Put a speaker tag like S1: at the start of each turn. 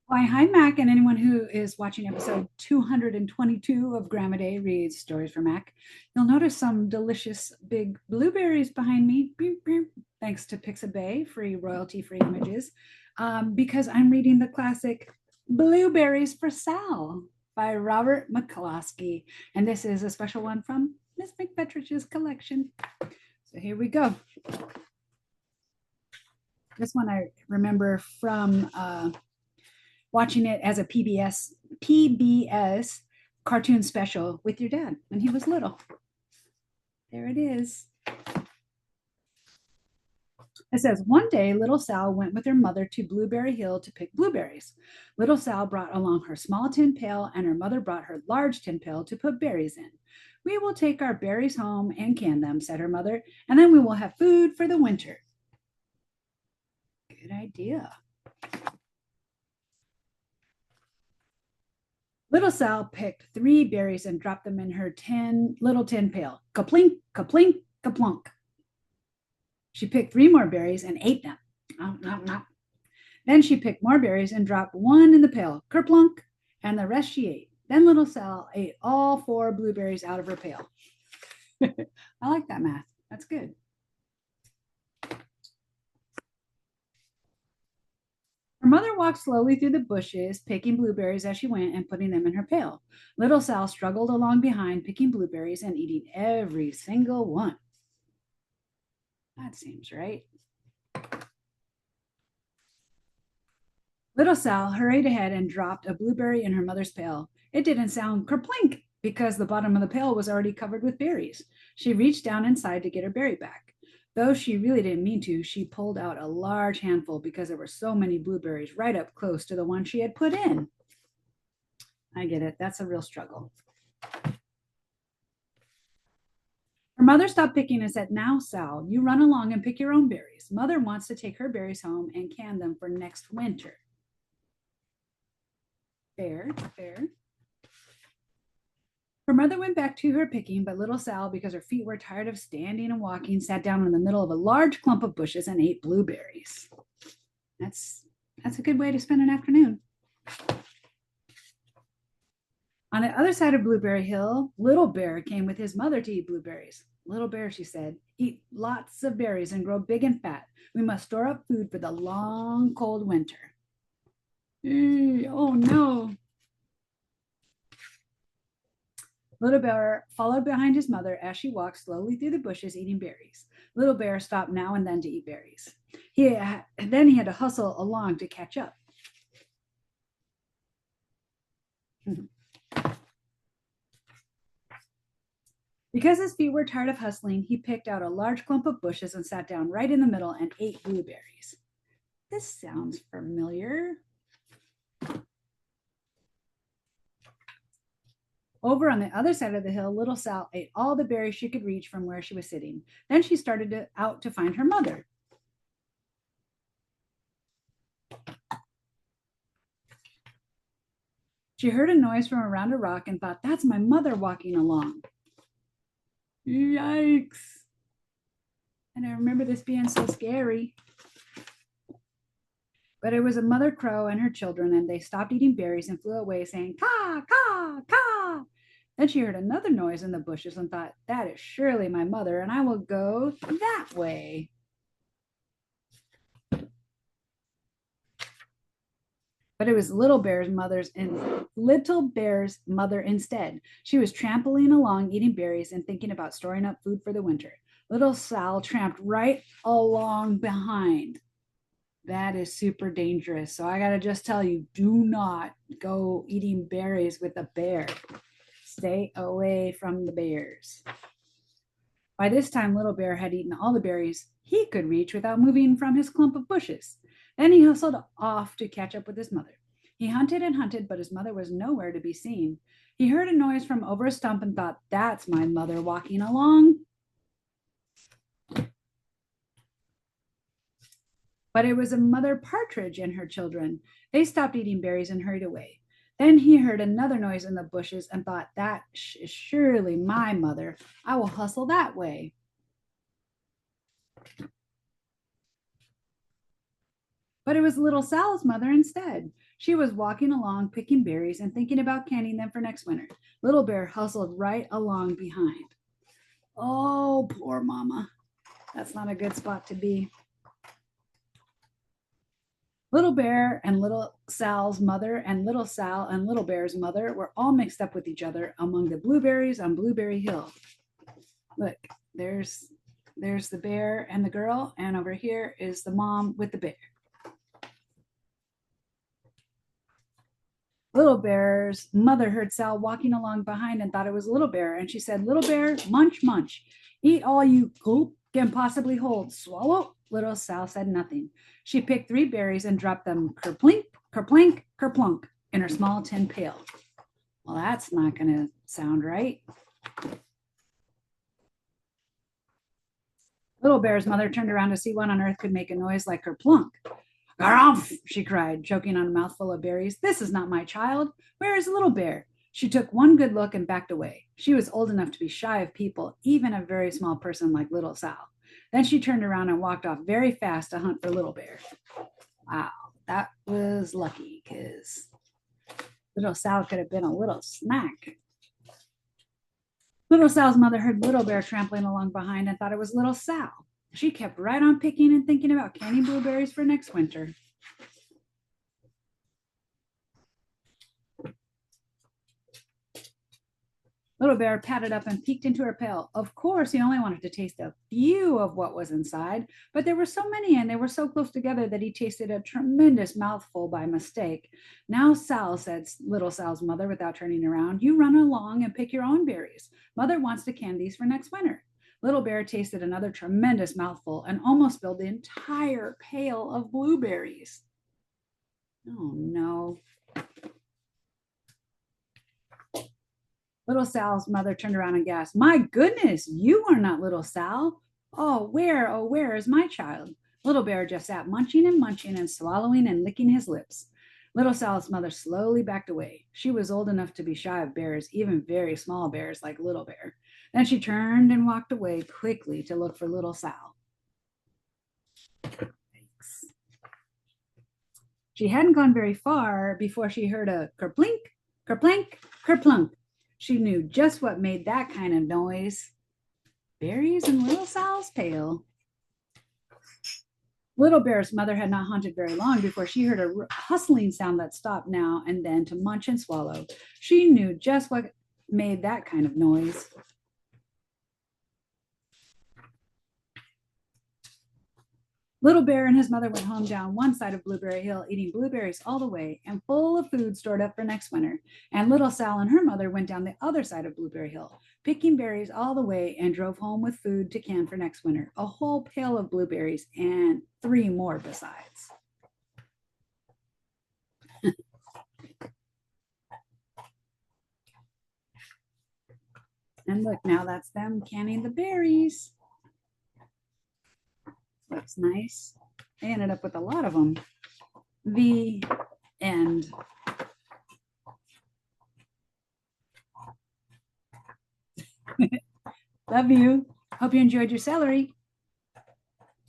S1: Why, hi, Mac, and anyone who is watching episode 222 of GRAMidei reads Stories for Mac. You'll notice some delicious big blueberries behind me. Beep, beep. Thanks to Pixabay, free royalty-free images, because I'm reading the classic Blueberries for Sal by Robert McCloskey. And this is a special one from Miss McPetrich's collection. So here we go. This one I remember from watching it as a PBS cartoon special with your dad when he was little. There it is. It says, one day, little Sal went with her mother to Blueberry Hill to pick blueberries. Little Sal brought along her small tin pail, and her mother brought her large tin pail to put berries in. We will take our berries home and can them, said her mother, and then we will have food for the winter. Good idea. Little Sal picked 3 berries and dropped them in her little tin pail. Kaplink, kaplink, kaplunk. She picked 3 more berries and ate them. Nom, nom, nom. Then she picked more berries and dropped one in the pail. Kerplunk, and the rest she ate. Then little Sal ate all 4 blueberries out of her pail. I like that math. That's good. Her mother walked slowly through the bushes, picking blueberries as she went and putting them in her pail. Little Sal struggled along behind, picking blueberries and eating every single one. That seems right. Little Sal hurried ahead and dropped a blueberry in her mother's pail. It didn't sound kerplink because the bottom of the pail was already covered with berries. She reached down inside to get her berry back. Though she really didn't mean to, she pulled out a large handful because there were so many blueberries right up close to the one she had put in. I get it. That's a real struggle. Her mother stopped picking and said, now, Sal, you run along and pick your own berries. Mother wants to take her berries home and can them for next winter. Fair, fair. Her mother went back to her picking, but little Sal, because her feet were tired of standing and walking, sat down in the middle of a large clump of bushes and ate blueberries. That's a good way to spend an afternoon. On the other side of Blueberry Hill, Little Bear came with his mother to eat blueberries. Little Bear, she said, eat lots of berries and grow big and fat. We must store up food for the long, cold winter. Oh no. Little Bear followed behind his mother as she walked slowly through the bushes eating berries. Little Bear stopped now and then to eat berries. Then he had to hustle along to catch up. Because his feet were tired of hustling, he picked out a large clump of bushes and sat down right in the middle and ate blueberries. This sounds familiar. Over on the other side of the hill, little Sal ate all the berries she could reach from where she was sitting. Then she started out to find her mother. She heard a noise from around a rock and thought, that's my mother walking along. Yikes. And I remember this being so scary. But it was a mother crow and her children, and they stopped eating berries and flew away saying, caw, caw, caw. Then she heard another noise in the bushes and thought, that is surely my mother, and I will go that way. But it was Little Bear's mother instead. She was trampling along, eating berries and thinking about storing up food for the winter. Little Sal tramped right along behind. That is super dangerous. So I gotta just tell you, do not go eating berries with a bear. Stay away from the bears. By this time, Little Bear had eaten all the berries he could reach without moving from his clump of bushes. Then he hustled off to catch up with his mother. He hunted and hunted, but his mother was nowhere to be seen. He heard a noise from over a stump and thought, that's my mother walking along. But it was a mother partridge and her children. They stopped eating berries and hurried away. Then he heard another noise in the bushes and thought, that is surely my mother. I will hustle that way. But it was little Sal's mother instead. She was walking along, picking berries and thinking about canning them for next winter. Little Bear hustled right along behind. Oh, poor mama. That's not a good spot to be. Little Bear and Little Sal's mother and Little Sal and Little Bear's mother were all mixed up with each other among the blueberries on Blueberry Hill. Look, there's the bear and the girl, and over here is the mom with the bear. Little Bear's mother heard Sal walking along behind and thought it was Little Bear, and she said, Little Bear, munch, munch. Eat all you can possibly hold. Swallow. Little Sal said nothing. She picked 3 berries and dropped them kerplink, kerplink, kerplunk in her small tin pail. Well, that's not going to sound right. Little Bear's mother turned around to see what on earth could make a noise like kerplunk. Garumph, she cried, choking on a mouthful of berries. This is not my child. Where is Little Bear? She took one good look and backed away. She was old enough to be shy of people, even a very small person like Little Sal. Then she turned around and walked off very fast to hunt for Little Bear. Wow, that was lucky because Little Sal could have been a little snack. Little Sal's mother heard Little Bear trampling along behind and thought it was Little Sal. She kept right on picking and thinking about canning blueberries for next winter. Little Bear patted up and peeked into her pail. Of course, he only wanted to taste a few of what was inside, but there were so many and they were so close together that he tasted a tremendous mouthful by mistake. Now, Sal, said Little Sal's mother without turning around, you run along and pick your own berries. Mother wants to can these for next winter. Little Bear tasted another tremendous mouthful and almost spilled the entire pail of blueberries. Oh, no. Little Sal's mother turned around and gasped, my goodness, you are not Little Sal. Oh, where is my child? Little Bear just sat munching and swallowing and licking his lips. Little Sal's mother slowly backed away. She was old enough to be shy of bears, even very small bears like Little Bear. Then she turned and walked away quickly to look for Little Sal. Thanks. She hadn't gone very far before she heard a kerplink, kerplank, kerplunk. She knew just what made that kind of noise. Berries in Little Sal's pail. Little Bear's mother had not hunted very long before she heard a hustling sound that stopped now and then to munch and swallow. She knew just what made that kind of noise. Little Bear and his mother went home down one side of Blueberry Hill, eating blueberries all the way and full of food stored up for next winter. And Little Sal and her mother went down the other side of Blueberry Hill, picking berries all the way and drove home with food to can for next winter. A whole pail of blueberries and 3 more besides. And look, now that's them canning the berries. Looks nice. They ended up with a lot of them. The end. Love you. Hope you enjoyed your celery.